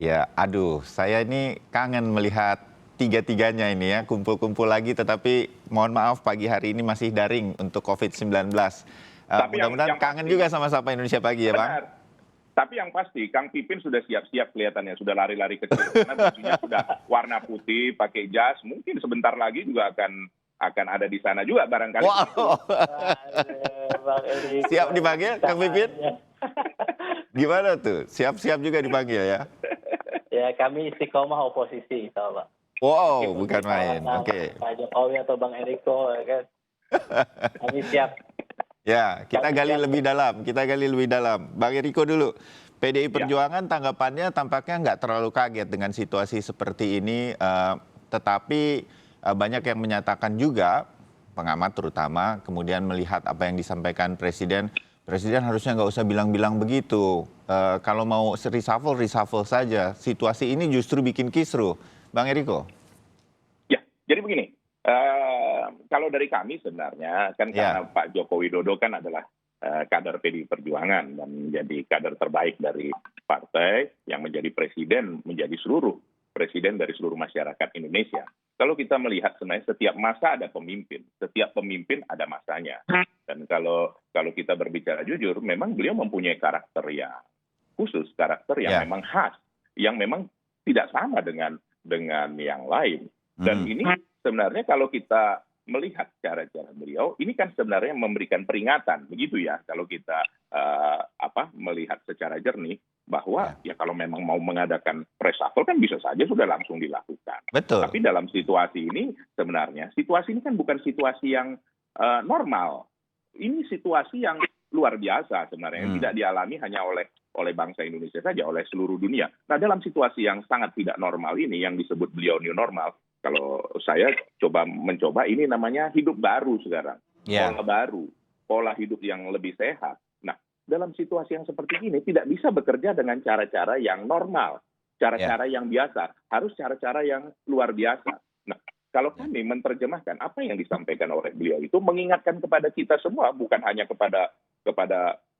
Ya, aduh, saya ini kangen melihat tiga-tiganya ini ya, kumpul-kumpul lagi, tetapi mohon maaf pagi hari ini masih daring untuk COVID-19. Tapi Mudah-mudahan yang kangen pasti, juga sama Sapa Indonesia Pagi ya, Bang? benar. Tapi yang pasti, Kang Pipin sudah siap-siap kelihatannya, sudah lari-lari kecil. Karena bajunya sudah warna putih, pakai jas. Mungkin sebentar lagi juga akan ada di sana juga barangkali. Wow, Bang Eriko, siap dipanggil, Kang Pipin? Gimana tuh? Siap-siap juga dipanggil ya? Ya, kami istiqomah oposisi, insya Allah. Wow, Meskipun bukan main. sama Oke. Pak Jokowi atau Bang Eriko, ya kan? Kami siap. Ya, kita gali lebih dalam. Kita gali lebih dalam. Bang Eriko dulu. PDI Perjuangan tanggapannya tampaknya nggak terlalu kaget dengan situasi seperti ini, tetapi banyak yang menyatakan juga, pengamat terutama, kemudian melihat apa yang disampaikan Presiden, Presiden harusnya nggak usah bilang-bilang begitu. Kalau mau reshuffle, reshuffle saja. Situasi ini justru bikin kisruh. Bang Eriko? Ya, jadi begini. Kalau dari kami sebenarnya, kan karena Pak Joko Widodo kan adalah kader PDI Perjuangan dan menjadi kader terbaik dari partai yang menjadi presiden, menjadi presiden dari seluruh masyarakat Indonesia. Kalau kita melihat sebenarnya setiap masa ada pemimpin, setiap pemimpin ada masanya. Dan kalau kita berbicara jujur, memang beliau mempunyai karakter yang khusus, karakter yang memang khas, yang memang tidak sama dengan yang lain. Dan ini sebenarnya kalau kita melihat cara-cara beliau, ini kan sebenarnya memberikan peringatan, begitu ya, kalau kita melihat secara jernih, bahwa ya kalau memang mau mengadakan reshuffle kan bisa saja sudah langsung dilakukan. Betul. Tapi dalam situasi ini sebenarnya, situasi ini kan bukan situasi yang normal. Ini situasi yang luar biasa sebenarnya, yang tidak dialami hanya oleh bangsa Indonesia saja, oleh seluruh dunia. Nah, dalam situasi yang sangat tidak normal ini, yang disebut beliau new normal, kalau saya mencoba ini namanya hidup baru sekarang, pola baru, pola hidup yang lebih sehat. Nah, dalam situasi yang seperti ini tidak bisa bekerja dengan cara-cara yang normal, cara-cara yang biasa, harus cara-cara yang luar biasa. Nah, kalau kami menerjemahkan apa yang disampaikan oleh beliau itu mengingatkan kepada kita semua, bukan hanya kepada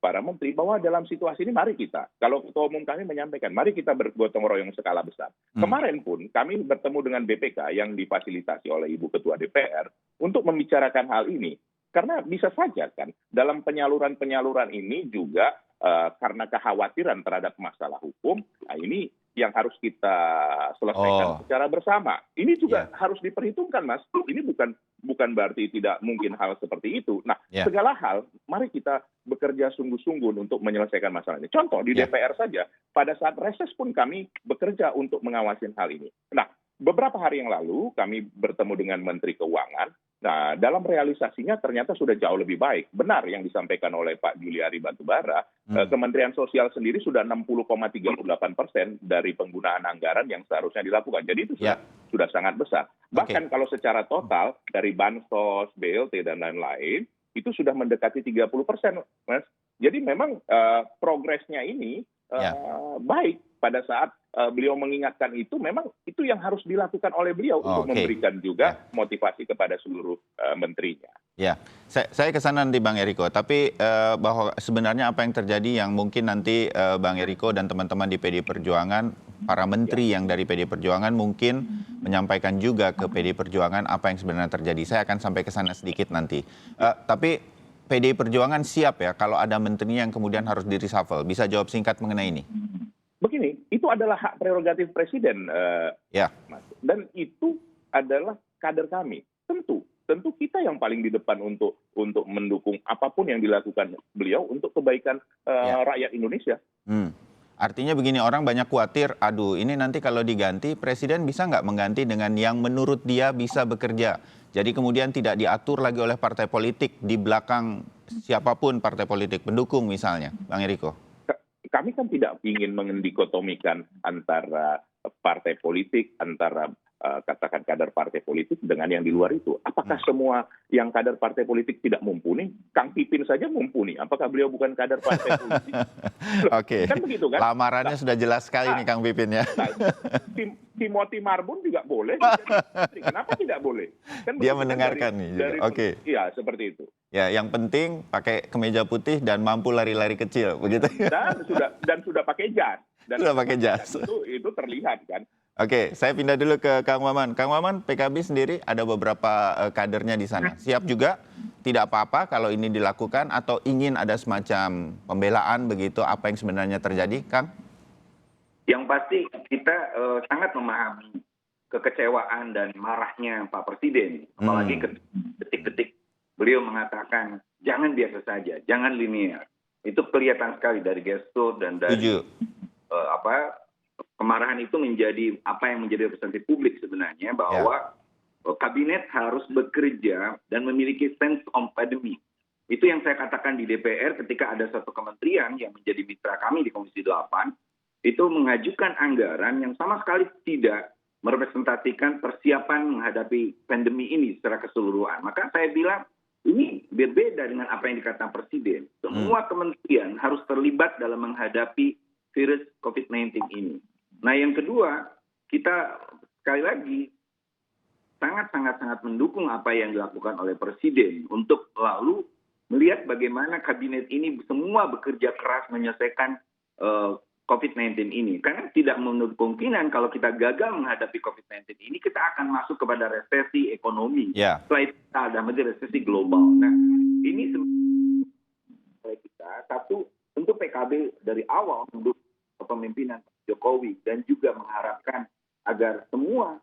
para menteri, bahwa dalam situasi ini mari kita, kalau Ketua Umum kami menyampaikan, mari kita bergotong royong skala besar. Kemarin pun kami bertemu dengan BPK yang difasilitasi oleh Ibu Ketua DPR untuk membicarakan hal ini. Karena bisa saja kan, dalam penyaluran-penyaluran ini juga karena kekhawatiran terhadap masalah hukum, nah ini yang harus kita selesaikan secara bersama. Ini juga harus diperhitungkan, Mas. Ini bukan berarti tidak mungkin hal seperti itu. Nah, segala hal, mari kita bekerja sungguh-sungguh untuk menyelesaikan masalah ini. Contoh, di DPR saja, pada saat reses pun kami bekerja untuk mengawasi hal ini. Nah, beberapa hari yang lalu kami bertemu dengan Menteri Keuangan. Nah, dalam realisasinya ternyata sudah jauh lebih baik. Benar yang disampaikan oleh Pak Juliari Batubara, Kementerian Sosial sendiri sudah 60,38% dari penggunaan anggaran yang seharusnya dilakukan. Jadi itu sudah sangat besar. Bahkan kalau secara total dari Bansos, BLT, dan lain-lain, itu sudah mendekati 30%, Mas. Jadi memang progresnya ini baik. Pada saat beliau mengingatkan itu, memang itu yang harus dilakukan oleh beliau untuk memberikan juga motivasi kepada seluruh menterinya. Ya, saya ke sana nanti Bang Eriko, tapi bahwa sebenarnya apa yang terjadi yang mungkin nanti Bang Eriko dan teman-teman di PDI Perjuangan, para menteri yang dari PDI Perjuangan mungkin menyampaikan juga ke PDI Perjuangan apa yang sebenarnya terjadi. Saya akan sampai ke sana sedikit nanti. Tapi PDI Perjuangan siap ya kalau ada menteri yang kemudian harus di-reshuffle. Bisa jawab singkat mengenai ini? Begini, itu adalah hak prerogatif Presiden, Mas. Dan itu adalah kader kami. Tentu kita yang paling di depan untuk mendukung apapun yang dilakukan beliau untuk kebaikan rakyat Indonesia. Artinya begini, orang banyak khawatir, aduh ini nanti kalau diganti, Presiden bisa nggak mengganti dengan yang menurut dia bisa bekerja. Jadi kemudian tidak diatur lagi oleh partai politik di belakang siapapun partai politik pendukung misalnya, Bang Eriko. Kami kan tidak ingin mendikotomikan antara partai politik, antara katakan kader partai politik dengan yang di luar itu. Apakah semua yang kader partai politik tidak mumpuni? Kang Pipin saja mumpuni. Apakah beliau bukan kader partai politik? Oke. Kan begitu kan? Lamarannya sudah jelas sekali nih Kang Pipin ya. Timothy Marbun juga boleh. Kenapa tidak boleh? Kan dia mendengarkan nih. Oke. Iya, seperti itu. Ya, yang penting pakai kemeja putih dan mampu lari-lari kecil, begitu. Dan sudah pakai jas. Dan Sudah pakai jas. itu terlihat kan. Oke, saya pindah dulu ke Kang Maman. Kang Maman, PKB sendiri ada beberapa kadernya di sana. Siap juga, tidak apa-apa kalau ini dilakukan atau ingin ada semacam pembelaan begitu, apa yang sebenarnya terjadi, Kang? Yang pasti kita sangat memahami kekecewaan dan marahnya Pak Presiden. Apalagi detik-detik beliau mengatakan, jangan biasa saja, jangan linear. Itu kelihatan sekali dari gestur dan dari kemarahan itu menjadi apa yang menjadi representasi publik sebenarnya, bahwa kabinet harus bekerja dan memiliki sense of pandemi. Itu yang saya katakan di DPR ketika ada satu kementerian yang menjadi mitra kami di Komisi 8, itu mengajukan anggaran yang sama sekali tidak merepresentasikan persiapan menghadapi pandemi ini secara keseluruhan. Maka saya bilang, ini berbeda dengan apa yang dikatakan Presiden. Semua kementerian harus terlibat dalam menghadapi virus COVID-19 ini. Nah, yang kedua, kita sekali lagi sangat mendukung apa yang dilakukan oleh Presiden untuk lalu melihat bagaimana kabinet ini semua bekerja keras menyelesaikan COVID-19 ini. Karena tidak menutup kemungkinan kalau kita gagal menghadapi COVID-19 ini, kita akan masuk kepada resesi ekonomi. Setelah itu kita ada resesi global. Nah, ini sebenarnya kita, satu, tentu PKB dari awal mendukung kepemimpinan Jokowi dan juga mengharapkan agar semua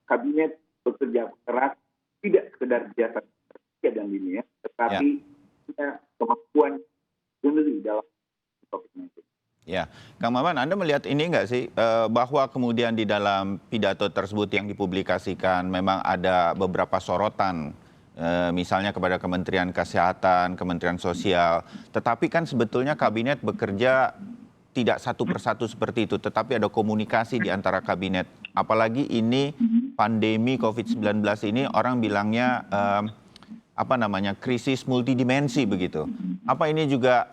kabinet bekerja keras, tidak sekedar biasa dan linear, tetapi punya kemampuan sendiri dalam COVID-19. Ya, Kang Maman, Anda melihat ini nggak sih, bahwa kemudian di dalam pidato tersebut yang dipublikasikan memang ada beberapa sorotan, misalnya kepada Kementerian Kesehatan, Kementerian Sosial, tetapi kan sebetulnya kabinet bekerja tidak satu persatu seperti itu, tetapi ada komunikasi di antara kabinet. Apalagi ini pandemi COVID-19 ini orang bilangnya krisis multidimensi begitu. Apa ini juga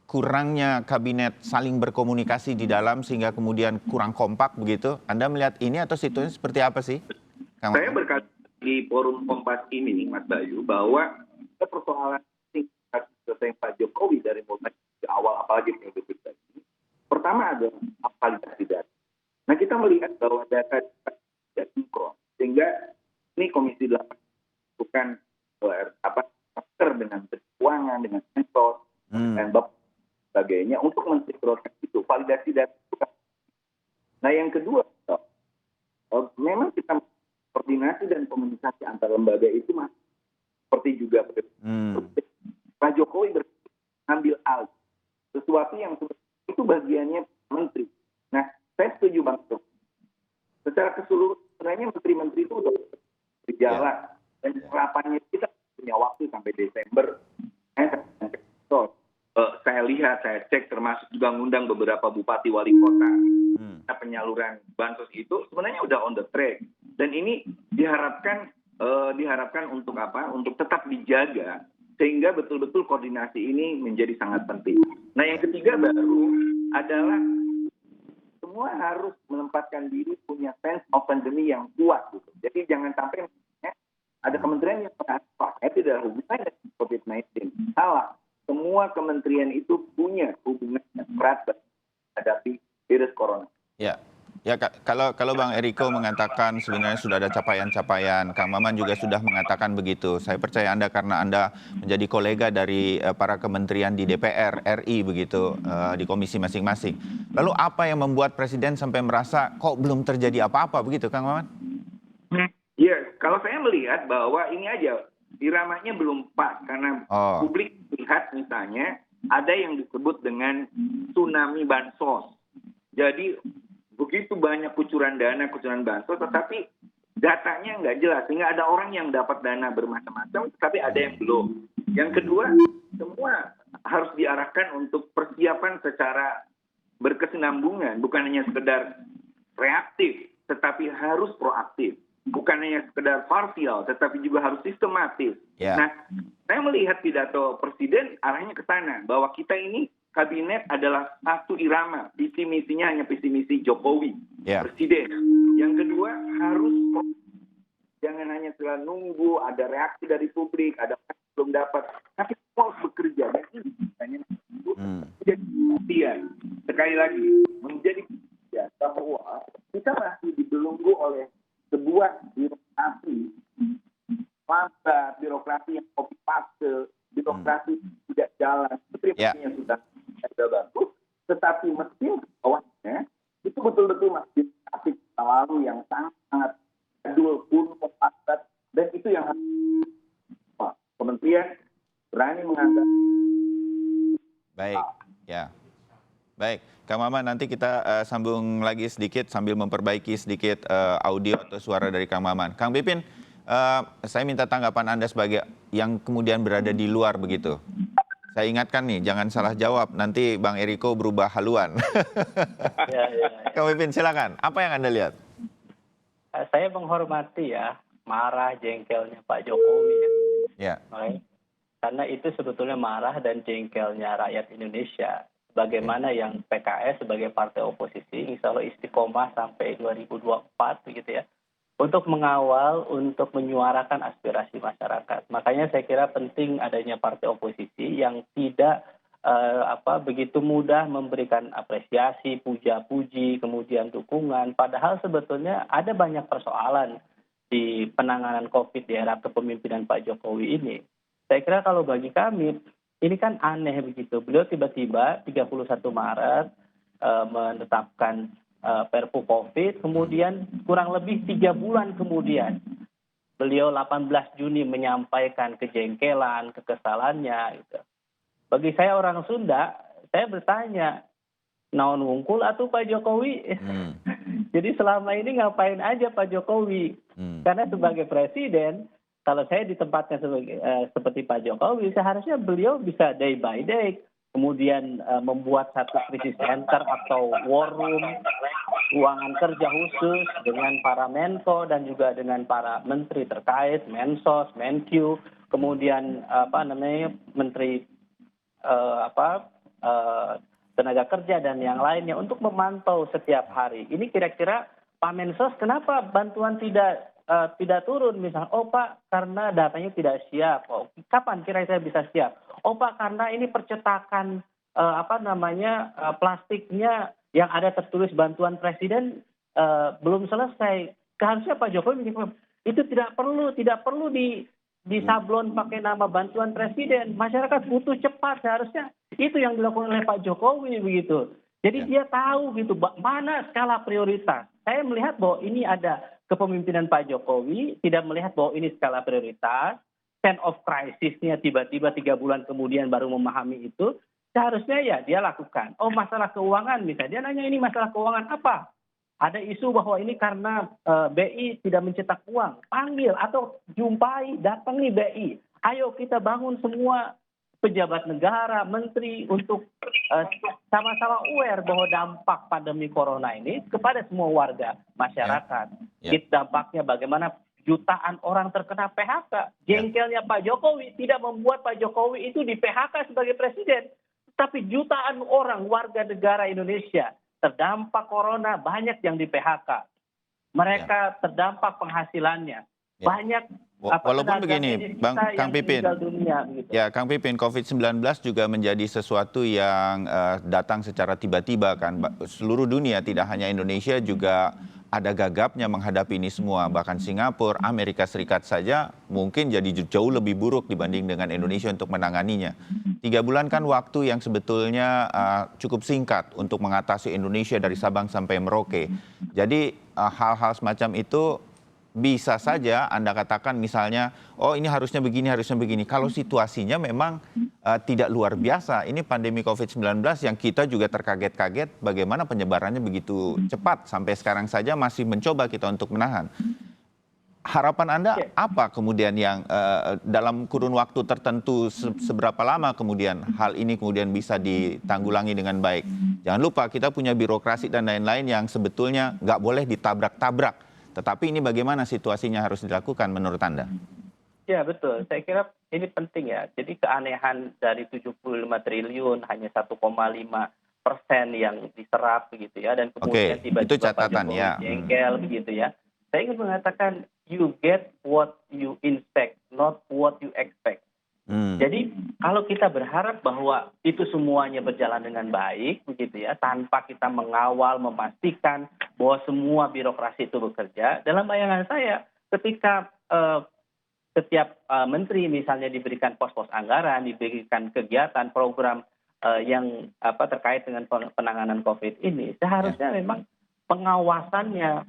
kurangnya kabinet saling berkomunikasi di dalam sehingga kemudian kurang kompak begitu? Anda melihat ini atau situasinya seperti apa sih? Saya berkata di forum Kompas ini, Mas Bayu, bahwa persoalan selesai Pak Jokowi dari mulai awal apalagi periode kita ini, pertama adalah validasi data. Nah, kita melihat bahwa data tidak sinkron, sehingga ini Komisi 8 bukan master dengan keuangan, dengan sensor, dan sebagainya untuk mensinkronkan itu, validasi data itu. Nah, yang kedua, memang kita koordinasi dan komunikasi antar lembaga itu masih seperti juga Pak Jokowi mengambil alih sesuatu yang itu bagiannya menteri. Nah, saya setuju Bang. Secara keseluruhan sebenarnya menteri-menteri itu sudah berjalan dan harapannya kita punya waktu sampai Desember. Saya lihat, saya cek termasuk juga ngundang beberapa bupati wali kota. Penyaluran bansos itu sebenarnya udah on the track. Dan ini diharapkan untuk apa? Untuk tetap dijaga sehingga betul-betul koordinasi ini menjadi sangat penting. Nah, yang ketiga baru adalah semua harus menempatkan diri punya sense of pandemi yang kuat gitu. Jadi jangan sampai ada kementerian yang tidak ada hubungannya dengan COVID-19. Salah. Semua kementerian itu punya hubungan yang erat menghadapi virus corona. Ya, kalau Bang Eriko mengatakan sebenarnya sudah ada capaian-capaian, Kang Maman juga sudah mengatakan begitu. Saya percaya Anda karena Anda menjadi kolega dari para kementerian di DPR RI begitu, di komisi masing-masing. Lalu apa yang membuat Presiden sampai merasa kok belum terjadi apa-apa begitu, Kang Maman? Ya, kalau saya melihat bahwa ini aja iramanya belum pas karena publik lihat misalnya ada yang disebut dengan tsunami bansos. Jadi begitu banyak kucuran bansos, tetapi datanya nggak jelas sehingga ada orang yang dapat dana bermacam-macam, tetapi ada yang belum. Yang kedua, semua harus diarahkan untuk persiapan secara berkesinambungan, bukan hanya sekedar reaktif, tetapi harus proaktif. Bukan hanya sekedar parsial, tetapi juga harus sistematis. Nah, saya melihat pidato Presiden arahnya ke sana, bahwa kita ini kabinet adalah satu irama, visi misinya hanya visi misi Jokowi, Presiden. Yang kedua harus jangan hanya setelah nunggu ada reaksi dari publik, ada belum dapat, tapi semua harus bekerja. Dan ini Jadi kemudian sekali lagi menjadi kemudian bahwa kita masih dibelenggu oleh sebuah birokrasi, masa birokrasi yang copy paste, birokrasi tidak jalan, sepertinya sudah bagus, tetapi mesin bawahnya itu betul-betul masih birokrasi lalu yang sangat jadul, kuno, padat, dan itu yang harus kementerian berani menganggap. Baik, ya. Baik, Kang Maman, nanti kita sambung lagi sedikit sambil memperbaiki sedikit audio atau suara dari Kang Maman. Kang Pipin, saya minta tanggapan Anda sebagai yang kemudian berada di luar begitu. Saya ingatkan nih, jangan salah jawab, nanti Bang Eriko berubah haluan. Kang Pipin, silakan. Apa yang Anda lihat? Saya menghormati ya marah jengkelnya Pak Jokowi. Ya. Karena itu sebetulnya marah dan jengkelnya rakyat Indonesia. Bagaimana yang PKS sebagai partai oposisi, insya Allah istiqomah sampai 2024 begitu ya, untuk mengawal, untuk menyuarakan aspirasi masyarakat. Makanya saya kira penting adanya partai oposisi yang tidak begitu mudah memberikan apresiasi, puja-puji, kemudian dukungan. Padahal sebetulnya ada banyak persoalan di penanganan COVID di era kepemimpinan Pak Jokowi ini. Saya kira kalau bagi kami, ini kan aneh begitu. Beliau tiba-tiba 31 Maret menetapkan Perpu COVID, kemudian kurang lebih 3 bulan kemudian, beliau 18 Juni menyampaikan kejengkelan, kekesalannya. Gitu. Bagi saya orang Sunda, saya bertanya, naon wungkul atuh Pak Jokowi? Jadi selama ini ngapain aja Pak Jokowi? Karena sebagai presiden, kalau saya ditempatkan seperti Pak Jokowi, seharusnya beliau bisa day by day, kemudian membuat satu krisis center atau war room, ruangan kerja khusus dengan para Menko dan juga dengan para menteri terkait, Mensos, Menkyu, kemudian menteri tenaga kerja dan yang lainnya untuk memantau setiap hari. Ini kira-kira Pak Mensos kenapa bantuan tidak turun misalnya? Oh Pak, karena datanya tidak siap. Oh, kapan kira-kira bisa siap? Oh Pak, karena ini percetakan plastiknya yang ada tertulis bantuan presiden belum selesai. Seharusnya Pak Jokowi itu tidak perlu disablon pakai nama bantuan presiden. Masyarakat butuh cepat, seharusnya itu yang dilakukan oleh Pak Jokowi begitu. Jadi dia tahu gitu mana skala prioritas. Saya melihat bahwa ini ada kepemimpinan Pak Jokowi, tidak melihat bahwa ini skala prioritas, sense of crisis-nya tiba-tiba 3 bulan kemudian baru memahami itu, seharusnya ya dia lakukan. Oh masalah keuangan misalnya, dia nanya ini masalah keuangan apa? Ada isu bahwa ini karena BI tidak mencetak uang, panggil atau jumpai, datangi BI. Ayo kita bangun semua pejabat negara, menteri untuk sama-sama aware bahwa dampak pandemi corona ini kepada semua warga masyarakat. Dampaknya bagaimana jutaan orang terkena PHK. Jengkelnya Pak Jokowi tidak membuat Pak Jokowi itu di PHK sebagai presiden. Tapi jutaan orang warga negara Indonesia terdampak corona, banyak yang di PHK. Mereka terdampak penghasilannya. Banyak walaupun begini, Kang Pipin, Kang Pipin, COVID-19 juga menjadi sesuatu yang datang secara tiba-tiba kan. Seluruh dunia, tidak hanya Indonesia, juga ada gagapnya menghadapi ini semua. Bahkan Singapura, Amerika Serikat saja mungkin jadi jauh lebih buruk dibanding dengan Indonesia untuk menanganinya. 3 bulan kan waktu yang sebetulnya cukup singkat untuk mengatasi Indonesia dari Sabang sampai Merauke. Jadi hal-hal semacam itu bisa saja Anda katakan misalnya, oh ini harusnya begini. Kalau situasinya memang tidak luar biasa, ini pandemi COVID-19 yang kita juga terkaget-kaget bagaimana penyebarannya begitu cepat. Sampai sekarang saja masih mencoba kita untuk menahan. Harapan Anda apa kemudian yang dalam kurun waktu tertentu, seberapa lama kemudian hal ini kemudian bisa ditanggulangi dengan baik? Jangan lupa kita punya birokrasi dan lain-lain yang sebetulnya nggak boleh ditabrak-tabrak. Tetapi ini bagaimana situasinya harus dilakukan menurut Anda? Ya betul, saya kira ini penting ya. Jadi keanehan dari 75 triliun hanya 1,5% yang diserap begitu ya. Dan kemudian tiba-tiba Pak Jokowi jengkel begitu ya. Saya ingin mengatakan you get what you inspect, not what you expect. Jadi kalau kita berharap bahwa itu semuanya berjalan dengan baik, begitu ya, tanpa kita mengawal, memastikan bahwa semua birokrasi itu bekerja, dalam bayangan saya, ketika setiap menteri misalnya diberikan pos-pos anggaran, diberikan kegiatan, program yang terkait dengan penanganan COVID ini, seharusnya memang pengawasannya,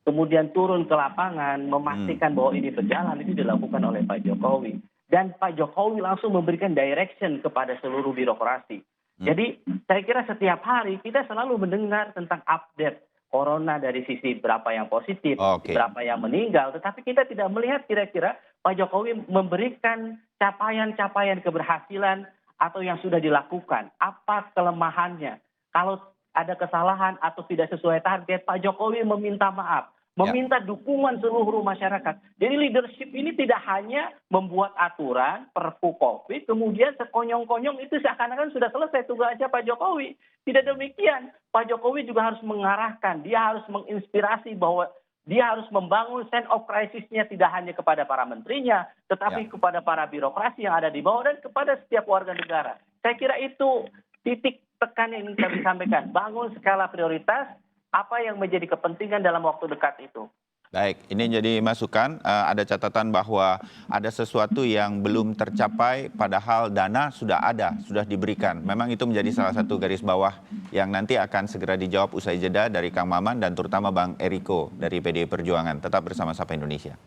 kemudian turun ke lapangan, memastikan bahwa ini berjalan, itu dilakukan oleh Pak Jokowi. Dan Pak Jokowi langsung memberikan direction kepada seluruh birokrasi. Jadi saya kira setiap hari kita selalu mendengar tentang update corona dari sisi berapa yang positif, berapa yang meninggal. Tetapi kita tidak melihat kira-kira Pak Jokowi memberikan capaian-capaian keberhasilan atau yang sudah dilakukan. Apa kelemahannya? Kalau ada kesalahan atau tidak sesuai target, Pak Jokowi meminta maaf. Meminta dukungan seluruh masyarakat. Jadi leadership ini tidak hanya membuat aturan, perpu COVID, kemudian sekonyong-konyong itu seakan-akan sudah selesai tugasnya Pak Jokowi. Tidak demikian. Pak Jokowi juga harus mengarahkan, dia harus menginspirasi bahwa dia harus membangun sense of crisis-nya tidak hanya kepada para menterinya, tetapi kepada para birokrasi yang ada di bawah dan kepada setiap warga negara. Saya kira itu titik tekan yang ingin kami sampaikan. Bangun skala prioritas, apa yang menjadi kepentingan dalam waktu dekat itu. Baik, ini jadi masukan. Ada catatan bahwa ada sesuatu yang belum tercapai, padahal dana sudah ada, sudah diberikan. Memang itu menjadi salah satu garis bawah yang nanti akan segera dijawab usai jeda dari Kang Maman dan terutama Bang Eriko dari PDI Perjuangan. Tetap bersama Sapa Indonesia.